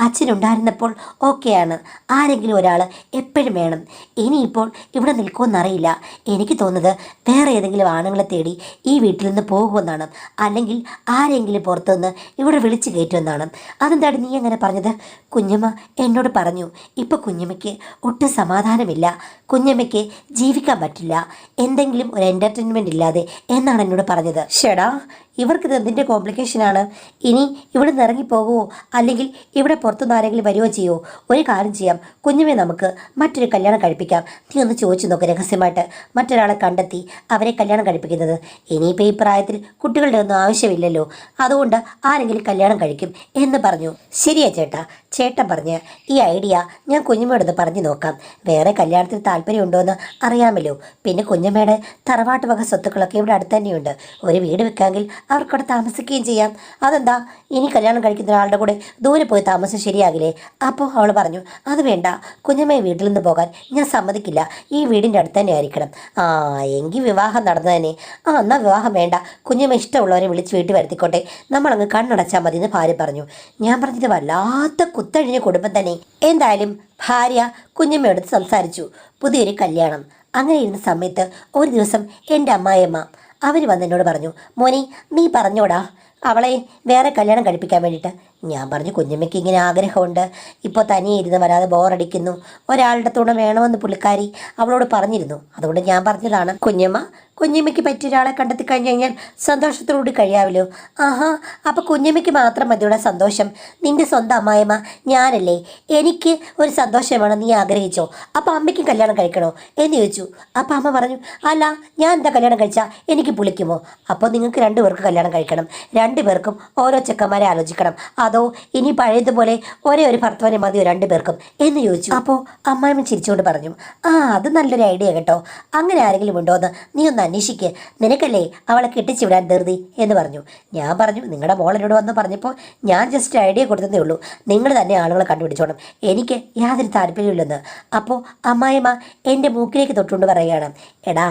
അച്ഛനുണ്ടായിരുന്നപ്പോൾ ഓക്കെയാണ്. ആരെങ്കിലും ഒരാൾ എപ്പോഴും വേണം. ഇനിയിപ്പോൾ ഇവിടെ നിൽക്കുമെന്നറിയില്ല. എനിക്ക് തോന്നുന്നത് വേറെ ഏതെങ്കിലും ആണുങ്ങളെ തേടി ഈ വീട്ടിൽ നിന്ന് പോകുമെന്നാണ്. അല്ലെങ്കിൽ ആരെങ്കിലും പുറത്തുനിന്ന് ഇവിടെ വിളിച്ചു കയറ്റുമെന്നാണ്. അതെന്താടി നീ അങ്ങനെ പറഞ്ഞത്? കുഞ്ഞമ്മ എന്നോട് പറഞ്ഞു, ഇപ്പം കുഞ്ഞമ്മയ്ക്ക് ഒട്ടും സമാധാനമില്ല. കുഞ്ഞമ്മയ്ക്ക് ജീവിക്കാൻ പറ്റില്ല, എന്തെങ്കിലും ഒരു എൻ്റർടൈൻമെൻ്റ് ഇല്ലാതെ എന്നാണ് എന്നോട് പറഞ്ഞത്. ഷെടാ, ഇവർക്കിത് എന്തിൻ്റെ കോംപ്ലിക്കേഷനാണ്? ഇനി ഇവിടെ നിന്ന് ഇറങ്ങിപ്പോകുമോ, അല്ലെങ്കിൽ ഇവിടെ പുറത്തുനിന്ന് ആരെങ്കിലും വരുമോ ചെയ്യുമോ? ഒരു കാര്യം ചെയ്യാം, കുഞ്ഞുമേ നമുക്ക് മറ്റൊരു കല്യാണം കഴിപ്പിക്കാം. നീ ഒന്ന് ചോദിച്ചു നോക്ക് രഹസ്യമായിട്ട്, മറ്റൊരാളെ കണ്ടെത്തി അവരെ കല്യാണം കഴിപ്പിക്കുന്നത്. ഇനിയിപ്പോൾ ഈ പ്രായത്തിൽ കുട്ടികളുടെ ഒന്നും ആവശ്യമില്ലല്ലോ, അതുകൊണ്ട് ആരെങ്കിലും കല്യാണം കഴിക്കും എന്ന് പറഞ്ഞു. ശരിയാ ചേട്ടാ, ചേട്ടൻ പറഞ്ഞ് ഈ ഐഡിയ ഞാൻ കുഞ്ഞുമ്മയോടൊന്ന് പറഞ്ഞു നോക്കാം. വേറെ കല്യാണത്തിന് താല്പര്യമുണ്ടോ എന്ന് അറിയാമല്ലോ. പിന്നെ കുഞ്ഞമ്മയുടെ തറവാട്ട് വക സ്വത്തുക്കളൊക്കെ ഇവിടെ അടുത്ത് തന്നെയുണ്ട്. ഒരു വീട് വെക്കാമെങ്കിൽ അവർക്കവിടെ താമസിക്കുകയും ചെയ്യാം. അതെന്താ, ഇനി കല്യാണം കഴിക്കുന്ന ഒരാളുടെ കൂടെ ദൂരെ പോയി താമസം ശരിയാകില്ലേ? അപ്പോൾ അവൾ പറഞ്ഞു, അത് വേണ്ട, കുഞ്ഞമ്മയെ വീട്ടിൽ നിന്ന് പോകാൻ ഞാൻ സമ്മതിക്കില്ല. ഈ വീടിൻ്റെ അടുത്ത് തന്നെ ആയിരിക്കണം. എങ്കിൽ വിവാഹം നടന്നു തന്നെ. എന്നാൽ വിവാഹം വേണ്ട, കുഞ്ഞമ്മ ഇഷ്ടമുള്ളവരെ വിളിച്ച് വീട്ടിൽ വരുത്തിക്കോട്ടെ, നമ്മളങ്ങ് കണ്ണടച്ചാൽ മതി എന്ന് ഭാര്യ പറഞ്ഞു. ഞാൻ പറഞ്ഞത് വല്ലാത്ത കുത്തഴിഞ്ഞ കുടുംബം തന്നെ. എന്തായാലും ഭാര്യ കുഞ്ഞമ്മയോട് സംസാരിച്ചു പുതിയൊരു കല്യാണം. അങ്ങനെ ഇരുന്ന സമയത്ത് ഒരു ദിവസം എൻ്റെ അമ്മായിയമ്മ അവർ വന്ന് എന്നോട് പറഞ്ഞു, മോനെ നീ പറഞ്ഞോടാ അവളെ വേറെ കല്യാണം കഴിപ്പിക്കാൻ വേണ്ടിയിട്ട്. ഞാൻ പറഞ്ഞു, കുഞ്ഞമ്മയ്ക്ക് ഇങ്ങനെ ആഗ്രഹമുണ്ട്, ഇപ്പോൾ തനിയെ ഇരുന്ന് വരാതെ ബോറടിക്കുന്നു, ഒരാളുടെ തുണ വേണമെന്ന് പുള്ളിക്കാരി അവളോട് പറഞ്ഞിരുന്നു. അതുകൊണ്ട് ഞാൻ പറഞ്ഞതാണ്. കുഞ്ഞമ്മയ്ക്ക് പറ്റിയ ഒരാളെ കണ്ടെത്തി കഴിഞ്ഞു കഴിഞ്ഞാൽ സന്തോഷത്തോടുകൂടി കഴിയാമല്ലോ. അപ്പോൾ കുഞ്ഞമ്മയ്ക്ക് മാത്രം മതിയുടെ സന്തോഷം? നിൻ്റെ സ്വന്തം അമ്മായിയമ്മ ഞാനല്ലേ, എനിക്ക് ഒരു സന്തോഷമാണ് നീ ആഗ്രഹിച്ചോ? അപ്പോൾ അമ്മയ്ക്കും കല്യാണം കഴിക്കണോ എന്ന് ചോദിച്ചു. അപ്പോൾ അമ്മ പറഞ്ഞു, അല്ല ഞാൻ എന്താ കല്യാണം കഴിച്ചാൽ എനിക്ക് പുളിക്കുമോ? അപ്പോൾ നിങ്ങൾക്ക് രണ്ടുപേർക്ക് കല്യാണം കഴിക്കണം, രണ്ടുപേർക്കും ഓരോ ചെക്കന്മാരെ ആലോചിക്കണം, അതോ ഇനി പഴയതുപോലെ ഒരേ ഒരു ഭർത്താവിനെ മതിയോ രണ്ടുപേർക്കും എന്ന് ചോദിച്ചു. അപ്പോൾ അമ്മായിമ്മ ചിരിച്ചുകൊണ്ട് പറഞ്ഞു, അത് നല്ലൊരു ഐഡിയ കേട്ടോ, അങ്ങനെ ആരെങ്കിലും ഉണ്ടോ എന്ന് നീ ഒന്ന് അന്വേഷിക്കുക, നിനക്കല്ലേ അവളെ കെട്ടിച്ചു വിടാൻ ധൃതി എന്ന് പറഞ്ഞു. ഞാൻ പറഞ്ഞു, നിങ്ങളുടെ മോളെന്നോട് വന്ന് പറഞ്ഞപ്പോൾ ഞാൻ ജസ്റ്റ് ഐഡിയ കൊടുത്തതേ ഉള്ളൂ, നിങ്ങൾ തന്നെ ആളുകളെ കണ്ടുപിടിച്ചോണം, എനിക്ക് യാതൊരു താല്പര്യമില്ലെന്ന്. അപ്പോൾ അമ്മായിമ്മ എൻ്റെ മൂക്കിലേക്ക് തൊട്ടുകൊണ്ട് പറയുകയാണ്, എടാ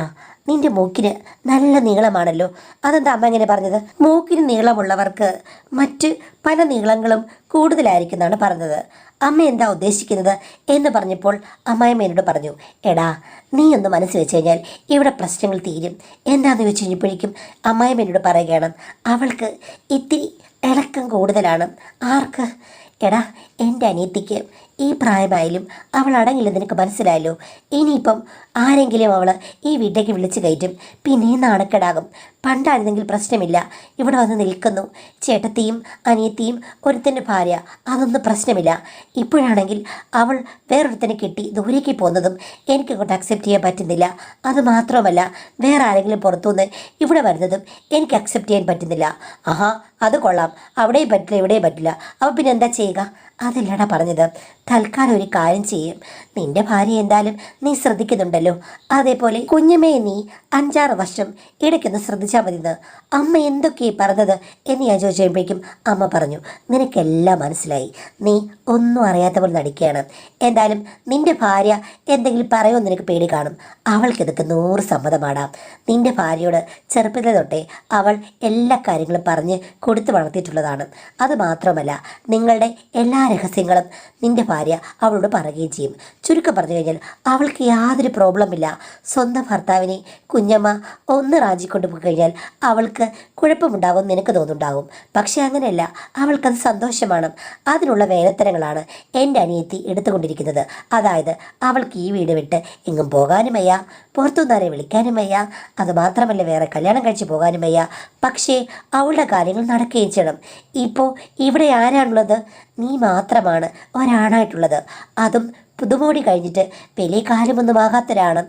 നിൻ്റെ മൂക്കിന് നല്ല നീളമാണല്ലോ. അതെന്താ അമ്മ എങ്ങനെ പറഞ്ഞത്? മൂക്കിന് നീളമുള്ളവർക്ക് മറ്റ് പല നീളങ്ങളും കൂടുതലായിരിക്കും എന്നാണ് പറഞ്ഞത്. അമ്മ എന്താ ഉദ്ദേശിക്കുന്നത് എന്ന് പറഞ്ഞപ്പോൾ അമ്മായിമ്മ എന്നോട് പറഞ്ഞു, എടാ നീ ഒന്ന് മനസ്സ് വെച്ച് കഴിഞ്ഞാൽ ഇവിടെ പ്രശ്നങ്ങൾ തീരും. എന്താണെന്ന് വെച്ച് കഴിഞ്ഞപ്പോഴേക്കും അമ്മായിമ്മ എന്നോട് പറയുകയാണ്, അവൾക്ക് ഇത്തിരി ഇളക്കം കൂടുതലാണ്. ആർക്ക്? എടാ എൻ്റെ അനിയത്തിക്ക് ഈ പ്രായമായാലും അവൾ അടങ്ങില്ല, നിനക്ക് മനസ്സിലായല്ലോ. ഇനിയിപ്പം ആരെങ്കിലും അവൾ ഈ വീട്ടിലേക്ക് വിളിച്ച് കയറ്റും, പിന്നെ നാണക്കേടാകും. പണ്ടായിരുന്നെങ്കിൽ പ്രശ്നമില്ല, ഇവിടെ വന്ന് നിൽക്കുന്നു, ചേട്ടത്തിയും അനിയത്തിയും ഒരുത്തൻ്റെ ഭാര്യ, അതൊന്നും പ്രശ്നമില്ല. ഇപ്പോഴാണെങ്കിൽ അവൾ വേറൊരുത്തനെ കിട്ടി ദൂരേക്ക് പോകുന്നതും എനിക്കങ്ങോട്ട് അക്സെപ്റ്റ് ചെയ്യാൻ പറ്റുന്നില്ല. അതുമാത്രമല്ല വേറെ ആരെങ്കിലും പുറത്തുനിന്ന് ഇവിടെ വരുന്നതും എനിക്ക് അക്സെപ്റ്റ് ചെയ്യാൻ പറ്റുന്നില്ല. അത് കൊള്ളാം, അവിടെയും പറ്റില്ല ഇവിടെയും പറ്റില്ല, അപ്പോൾ പിന്നെ എന്താ ചെയ്യുക? അതല്ലടാ പറഞ്ഞത്. തൽക്കാലം ഒരു കാര്യം ചെയ്യും, നിന്റെ ഭാര്യ എന്തായാലും നീ ശ്രദ്ധിക്കുന്നുണ്ടല്ലോ, അതേപോലെ കുഞ്ഞമ്മയെ നീ 5-6 വർഷം ഇടയ്ക്കൊന്ന് ശ്രദ്ധിച്ചാൽ മതിയെന്ന് അമ്മ എന്തൊക്കെയാണ് പറഞ്ഞത് എന്ന് ഞാൻ ചോദിച്ചപ്പോഴേക്കും അമ്മ പറഞ്ഞു, നിനക്കെല്ലാം മനസ്സിലായി, നീ ഒന്നും അറിയാത്ത പോലെ നടിക്കുകയാണ്. എന്തായാലും നിന്റെ ഭാര്യ എന്തെങ്കിലും പറയുമെന്ന് നിനക്ക് പേടി കാണും, അവൾക്കിതൊക്കെ 100 സമ്മതമാടാം. നിന്റെ ഭാര്യയോട് ചെറുപ്പത്തിൽ തൊട്ടേ അവൾ എല്ലാ കാര്യങ്ങളും പറഞ്ഞ് കൊടുത്ത് വളർത്തിയിട്ടുള്ളതാണ്. അതുമാത്രമല്ല നിങ്ങളുടെ എല്ലാ രഹസ്യങ്ങളും നിന്റെ ഭാര്യ അവളോട് പറയുകയും ചെയ്യും. ചുരുക്കം പറഞ്ഞു കഴിഞ്ഞാൽ അവൾക്ക് യാതൊരു പ്രോബ്ലമില്ല. സ്വന്തം ഭർത്താവിനെ കുഞ്ഞമ്മ ഒന്ന് റാഞ്ചിക്കൊണ്ട് പോയി കഴിഞ്ഞാൽ അവൾക്ക് കുഴപ്പമുണ്ടാകും, നിനക്ക് തോന്നുന്നുണ്ടാകും. പക്ഷേ അങ്ങനെയല്ല, അവൾക്കത് സന്തോഷമാണ്. അതിനുള്ള വേലത്തരങ്ങളാണ് എൻ്റെ അനിയത്തി എടുത്തുകൊണ്ടിരിക്കുന്നത്. അതായത് അവൾക്ക് ഈ വീട് വിട്ട് എങ്ങും പോകാനും വയ്യ, പുറത്തുനിന്നാരെ വിളിക്കാനും വയ്യ, അതുമാത്രമല്ല വേറെ കല്യാണം കഴിച്ച് പോകാനും വയ്യ. പക്ഷേ അവളുടെ കാര്യങ്ങൾ നടക്കുകയും ചെയ്യണം. ഇപ്പോൾ ഇവിടെ ആരാണുള്ളത്? നീ മാത്രമാണ് ഒരാണായിട്ടുള്ളത്, അതും പുതുമോടി കഴിഞ്ഞിട്ട് വലിയ കാര്യമൊന്നും ആകാത്തൊരാണ്.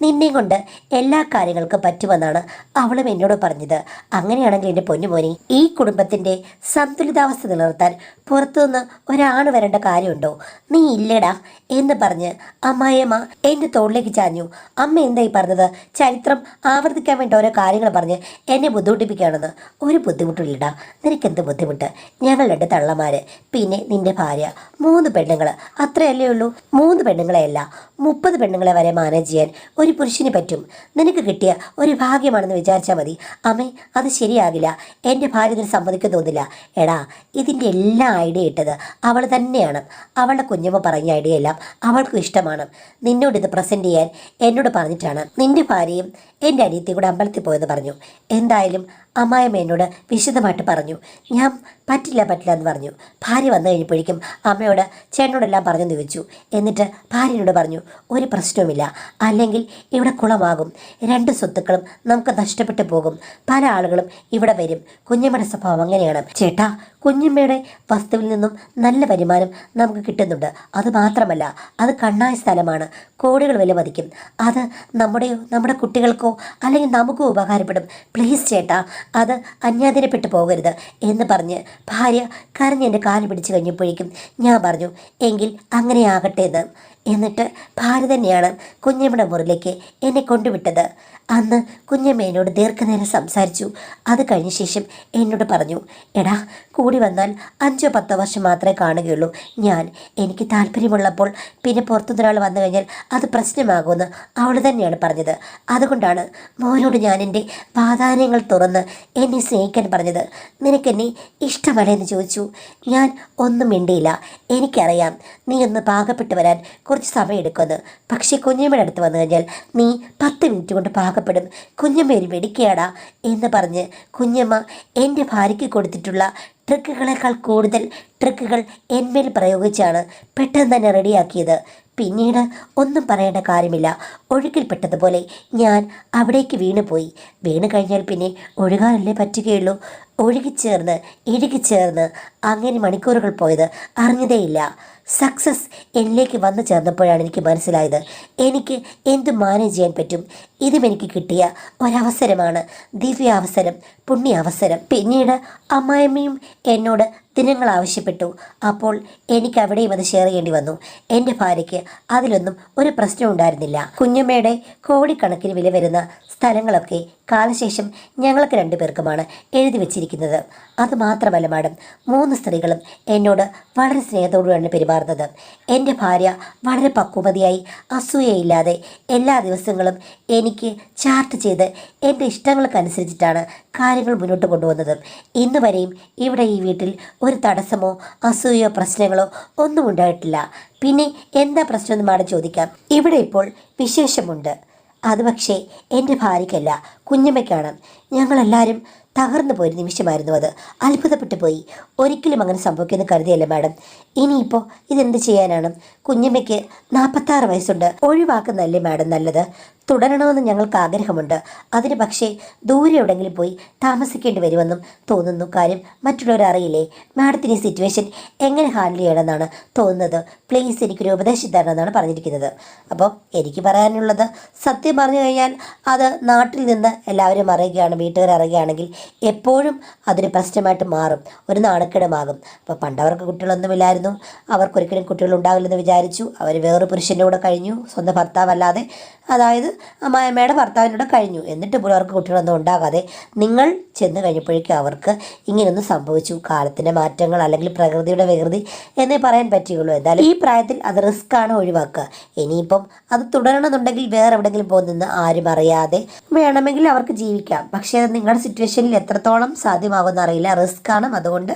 നിന്നെ കൊണ്ട് എല്ലാ കാര്യങ്ങൾക്കും പറ്റുമെന്നാണ് അവളും എന്നോട് പറഞ്ഞത്. അങ്ങനെയാണെങ്കിൽ എൻ്റെ പൊന്നുമോനി, ഈ കുടുംബത്തിൻ്റെ സന്തുലിതാവസ്ഥ നിലനിർത്താൻ പുറത്തുനിന്ന് ഒരാണ് വരേണ്ട കാര്യമുണ്ടോ? നീ ഇല്ലടാ എന്ന് പറഞ്ഞ് അമ്മായിയമ്മ എൻ്റെ തോളിലേക്ക് ചാഞ്ഞു. അമ്മ എന്തായി പറഞ്ഞത്? ചരിത്രം ആവർത്തിക്കാൻ വേണ്ടി ഓരോ കാര്യങ്ങൾ പറഞ്ഞ് എന്നെ ബുദ്ധിമുട്ടിപ്പിക്കുകയാണെന്ന്. ഒരു ബുദ്ധിമുട്ടില്ലടാ, നിനക്കെന്ത് ബുദ്ധിമുട്ട്? ഞങ്ങൾ 2 തള്ളമാർ, പിന്നെ നിൻ്റെ ഭാര്യ, 3 പെണ്ണുങ്ങൾ, അത്രയല്ലേ ഉള്ളൂ. 3 പെണ്ണുങ്ങളെയല്ല 30 പെണ്ണുങ്ങളെ വരെ മാനേജ് ചെയ്യാൻ ഒരു പുരുഷന് പറ്റും. നിനക്ക് കിട്ടിയ ഒരു ഭാഗ്യമാണെന്ന് വിചാരിച്ചാൽ മതി. അമ്മേ, അത് ശരിയാകില്ല, എൻ്റെ ഭാര്യ ഇതിന് സമ്മതിക്കാൻ തോന്നില്ല. എടാ, ഇതിൻ്റെ എല്ലാ ഐഡിയ ഇട്ടത് അവൾ തന്നെയാണ്. അവളുടെ കുഞ്ഞമ്മ പറഞ്ഞ ഐഡിയ എല്ലാം അവൾക്കും ഇഷ്ടമാണ്. നിന്നോട് ഇത് പ്രസൻറ്റ് ചെയ്യാൻ എന്നോട് പറഞ്ഞിട്ടാണ് നിൻ്റെ ഭാര്യയും എൻ്റെ അനിയത്തി കൂടെ അമ്പലത്തിൽ പോയെന്ന് പറഞ്ഞു. എന്തായാലും അമ്മായിയമ്മ എന്നോട് വിശദമായിട്ട് പറഞ്ഞു. ഞാൻ പറ്റില്ല എന്ന് പറഞ്ഞു. ഭാര്യ വന്നു കഴിഞ്ഞപ്പോഴേക്കും അമ്മയോട് ചേട്ടനോടെല്ലാം പറഞ്ഞെന്ന് ചോദിച്ചു. എന്നിട്ട് ഭാര്യനോട് പറഞ്ഞു, ഒരു പ്രശ്നവുമില്ല, അല്ലെങ്കിൽ ഇവിടെ കുളമാകും, രണ്ട് സ്വത്തുക്കളും നമുക്ക് നഷ്ടപ്പെട്ടു പോകും, പല ആളുകളും ഇവിടെ വരും, കുഞ്ഞമ്മയുടെ സ്വഭാവം അങ്ങനെയാണ്. ചേട്ടാ, കുഞ്ഞമ്മയുടെ വസ്തുവിൽ നിന്നും നല്ല വരുമാനം നമുക്ക് കിട്ടുന്നുണ്ട്. അത് മാത്രമല്ല, അത് കണ്ണായ സ്ഥലമാണ്, കോടികൾ വില മതിക്കും. അത് നമ്മുടെ കുട്ടികൾക്കോ അല്ലെങ്കിൽ നമുക്കോ ഉപകാരപ്പെടും. പ്ലീസ് ചേട്ടാ, അത് അന്യാധീനപ്പെട്ടു പോകരുത് എന്ന് പറഞ്ഞ് ഭാര്യ കരഞ്ഞ് എൻ്റെ കാല് പിടിച്ചു കഴിഞ്ഞപ്പോഴേക്കും ഞാൻ പറഞ്ഞു, എങ്കിൽ അങ്ങനെയാകട്ടെ എന്ന്. എന്നിട്ട് ഭാര്യ തന്നെയാണ് കുഞ്ഞമ്മയുടെ മുറിയിലേക്ക് എന്നെ കൊണ്ടുവിട്ടത്. അന്ന് കുഞ്ഞമ്മ എന്നോട് ദീർഘനേരം സംസാരിച്ചു. അത് കഴിഞ്ഞ ശേഷം എന്നോട് പറഞ്ഞു, എടാ, കൂടി വന്നാൽ 5-10 വർഷം മാത്രമേ കാണുകയുള്ളൂ ഞാൻ. എനിക്ക് താല്പര്യമുള്ളപ്പോൾ പിന്നെ പുറത്തുനിന്നൊരാൾ വന്നു കഴിഞ്ഞാൽ അത് പ്രശ്നമാകുമെന്ന് അവൾ തന്നെയാണ് പറഞ്ഞത്. അതുകൊണ്ടാണ് മോനോട് ഞാൻ എൻ്റെ വാതായനങ്ങൾ തുറന്ന് എന്നെ സ്നേഹിക്കാൻ പറഞ്ഞത്. നിനക്കെന്നെ ഇഷ്ടമല്ല എന്ന് ചോദിച്ചു. ഞാൻ ഒന്നും മിണ്ടിയില്ല. എനിക്കറിയാം നീ ഒന്ന് പാകപ്പെട്ട് വരാൻ കുറച്ച് സമയമെടുക്കുമെന്ന്. പക്ഷേ കുഞ്ഞമ്മയുടെ അടുത്ത് വന്നു കഴിഞ്ഞാൽ നീ 10 മിനിറ്റ് കൊണ്ട് പാകപ്പെടും. കുഞ്ഞമ്മ ഒരു വെടിക്കയാടാ എന്ന് പറഞ്ഞ് കുഞ്ഞമ്മ എൻ്റെ ഭാര്യയ്ക്ക് കൊടുത്തിട്ടുള്ള ട്രിക്കുകളേക്കാൾ കൂടുതൽ ട്രിക്കുകൾ എന്മേൽ പ്രയോഗിച്ചാണ് പെട്ടെന്ന് തന്നെ റെഡിയാക്കിയത്. പിന്നീട് ഒന്നും പറയേണ്ട കാര്യമില്ല. ഒഴുക്കിൽപ്പെട്ടതുപോലെ ഞാൻ അവിടേക്ക് വീണുപോയി. വീണ് കഴിഞ്ഞാൽ പിന്നെ ഒഴുകാനല്ലേ പറ്റുകയുള്ളൂ. ഒഴുകിച്ചേർന്ന് ഇഴുകിച്ചേർന്ന് അങ്ങനെ മണിക്കൂറുകൾ പോയത് അറിഞ്ഞതേയില്ല. സക്സസ് എന്നിലേക്ക് വന്നു ചേർന്നപ്പോഴാണ് എനിക്ക് മനസ്സിലായത് എനിക്ക് എന്ത് മാനേജ് ചെയ്യാൻ പറ്റും. ഇതും എനിക്ക് കിട്ടിയ ഒരവസരമാണ്, ദിവ്യാവസരം, പുണ്യാവസരം. പിന്നീട് അമ്മായിയമ്മയും എന്നോട് ദിനങ്ങൾ ആവശ്യപ്പെട്ടു. അപ്പോൾ എനിക്ക് അവിടെയും അത് ഷെയർ ചെയ്യേണ്ടി വന്നു. എൻ്റെ ഭാര്യയ്ക്ക് അതിലൊന്നും ഒരു പ്രശ്നം ഉണ്ടായിരുന്നില്ല. കുഞ്ഞമ്മയുടെ കോടിക്കണക്കിന് വില വരുന്ന സ്ഥലങ്ങളൊക്കെ കാലശേഷം ഞങ്ങൾക്ക് 2 പേർക്കുമാണ് എഴുതി വെച്ചിരിക്കുന്നത്. അതുമാത്രമല്ല മാഡം, 3 സ്ത്രീകളും എന്നോട് വളരെ സ്നേഹത്തോടുകൂടിയാണ് പെരുമാറുന്നത്. എൻ്റെ ഭാര്യ വളരെ പക്വതയായി അസൂയയില്ലാതെ എല്ലാ ദിവസങ്ങളും എനിക്ക് ചാർട്ട് ചെയ്ത് എൻ്റെ ഇഷ്ടങ്ങൾക്കനുസരിച്ചിട്ടാണ് കാര്യങ്ങൾ മുന്നോട്ട് കൊണ്ടുവന്നത്. ഇന്ന് വരെയും ഇവിടെ ഈ വീട്ടിൽ ഒരു തടസ്സമോ അസൂയോ പ്രശ്നങ്ങളോ ഒന്നും ഉണ്ടായിട്ടില്ല. പിന്നെ എന്താ പ്രശ്നമെന്ന് മാഡം ചോദിക്കാം. ഇവിടെ ഇപ്പോൾ വിശേഷമുണ്ട്. അത് പക്ഷേ എൻ്റെ ഭാര്യയ്ക്കല്ല, കുഞ്ഞമ്മയ്ക്കാണ്. ഞങ്ങളെല്ലാവരും തകർന്നു പോയൊരു നിമിഷമായിരുന്നു അത്. അത്ഭുതപ്പെട്ടു പോയി. ഒരിക്കലും അങ്ങനെ സംഭവിക്കുമെന്ന് കരുതിയല്ല മാഡം. ഇനിയിപ്പോൾ ഇതെന്ത് ചെയ്യാനാണ്? കുഞ്ഞമ്മയ്ക്ക് 46 വയസ്സുണ്ട്. ഒഴിവാക്കുന്നതല്ലേ മാഡം നല്ലത്? തുടരണമെന്ന് ഞങ്ങൾക്ക് ആഗ്രഹമുണ്ട്. അതിന് പക്ഷേ ദൂരെ എവിടെയെങ്കിലും പോയി താമസിക്കേണ്ടി വരുമെന്നും തോന്നുന്നു. കാര്യം മറ്റുള്ളവർ അറിയില്ലേ. മാഡത്തിന് ഈ സിറ്റുവേഷൻ എങ്ങനെ ഹാൻഡിൽ ചെയ്യണമെന്നാണ് തോന്നുന്നത്. പ്ലീസ് എനിക്കൊരു ഉപദേശം തരണമെന്നാണ് പറഞ്ഞിരിക്കുന്നത്. അപ്പോൾ എനിക്ക് പറയാനുള്ളത്, സത്യം പറഞ്ഞു കഴിഞ്ഞാൽ അത് നാട്ടിൽ നിന്ന് എല്ലാവരും അറിയുകയാണ്, വീട്ടുകാർ അറിയുകയാണെങ്കിൽ എപ്പോഴും അതൊരു പ്രശ്നമായിട്ട് മാറും, ഒരു നാണക്കേടുമാകും. അപ്പോൾ പണ്ടവർക്ക് കുട്ടികളൊന്നുമില്ലായിരുന്നു, അവർക്കൊരിക്കലും കുട്ടികളുണ്ടാവില്ലെന്ന് വിചാരിച്ചു. അവർ വേറൊരു പുരുഷൻ്റെ കൂടെ കഴിഞ്ഞു, സ്വന്തം ഭർത്താവല്ലാതെ. അതായത് അമ്മായിയമ്മയുടെ ഭർത്താവിനോട് കഴിഞ്ഞു. എന്നിട്ട് പോലും അവർക്ക് കുട്ടികളൊന്നും ഉണ്ടാകാതെ നിങ്ങൾ ചെന്ന് കഴിഞ്ഞപ്പോഴേക്കും അവർക്ക് ഇങ്ങനെയൊന്നും സംഭവിച്ചു. കാലത്തിൻ്റെ മാറ്റങ്ങൾ അല്ലെങ്കിൽ പ്രകൃതിയുടെ വികൃതി എന്നേ പറയാൻ പറ്റുകയുള്ളൂ. എന്തായാലും ഈ പ്രായത്തിൽ അത് റിസ്ക്കാണ്, ഒഴിവാക്കുക. ഇനിയിപ്പം അത് തുടരണമെന്നുണ്ടെങ്കിൽ വേറെ എവിടെയെങ്കിലും പോകുന്ന ആരും അറിയാതെ വേണമെങ്കിൽ അവർക്ക് ജീവിക്കാം. പക്ഷേ അത് നിങ്ങളുടെ സിറ്റുവേഷനിൽ എത്രത്തോളം സാധ്യമാകുമെന്ന് അറിയില്ല, റിസ്ക്കാണ്. അതുകൊണ്ട്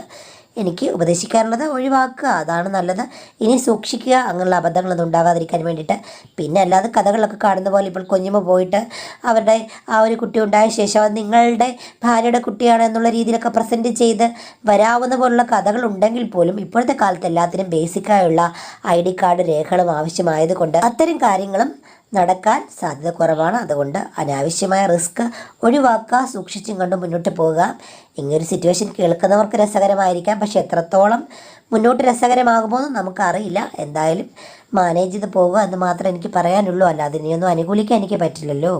എനിക്ക് ഉപദേശിക്കാനുള്ളത് ഒഴിവാക്കുക, അതാണ് നല്ലത്. ഇനി സൂക്ഷിക്കുക, അങ്ങനെയുള്ള അബദ്ധങ്ങളൊന്നും ഉണ്ടാകാതിരിക്കാൻ വേണ്ടിയിട്ട്. പിന്നെ അല്ലാതെ കഥകളിലൊക്കെ കാണുന്ന പോലെ ഇപ്പോൾ കുഞ്ഞമ്മ പോയിട്ട് അവരുടെ ആ ഒരു കുട്ടി ഉണ്ടായ ശേഷം അത് നിങ്ങളുടെ ഭാര്യയുടെ കുട്ടിയാണ് എന്നുള്ള രീതിയിലൊക്കെ പ്രസൻറ്റ് ചെയ്ത് വരാവുന്ന പോലുള്ള കഥകളുണ്ടെങ്കിൽ പോലും ഇപ്പോഴത്തെ കാലത്ത് എല്ലാത്തിനും ബേസിക്കായുള്ള ID കാർഡ് രേഖകളും ആവശ്യമായതുകൊണ്ട് അത്തരം കാര്യങ്ങളും നടക്കാൻ സാധ്യത കുറവാണ്. അതുകൊണ്ട് അനാവശ്യമായ റിസ്ക് ഒഴിവാക്കുക, സൂക്ഷിച്ചും കണ്ട് മുന്നോട്ട് പോവുക. ഇങ്ങനൊരു സിറ്റുവേഷൻ കേൾക്കുന്നവർക്ക് രസകരമായിരിക്കാം, പക്ഷെ എത്രത്തോളം മുന്നോട്ട് രസകരമാകുമോ എന്ന് നമുക്കറിയില്ല. എന്തായാലും മാനേജ് ചെയ്ത് പോവുക എന്ന് മാത്രമേ എനിക്ക് പറയാനുള്ളൂ. അല്ലാതെ ഇനിയൊന്നും അനുകൂലിക്കാൻ എനിക്ക് പറ്റില്ലല്ലോ.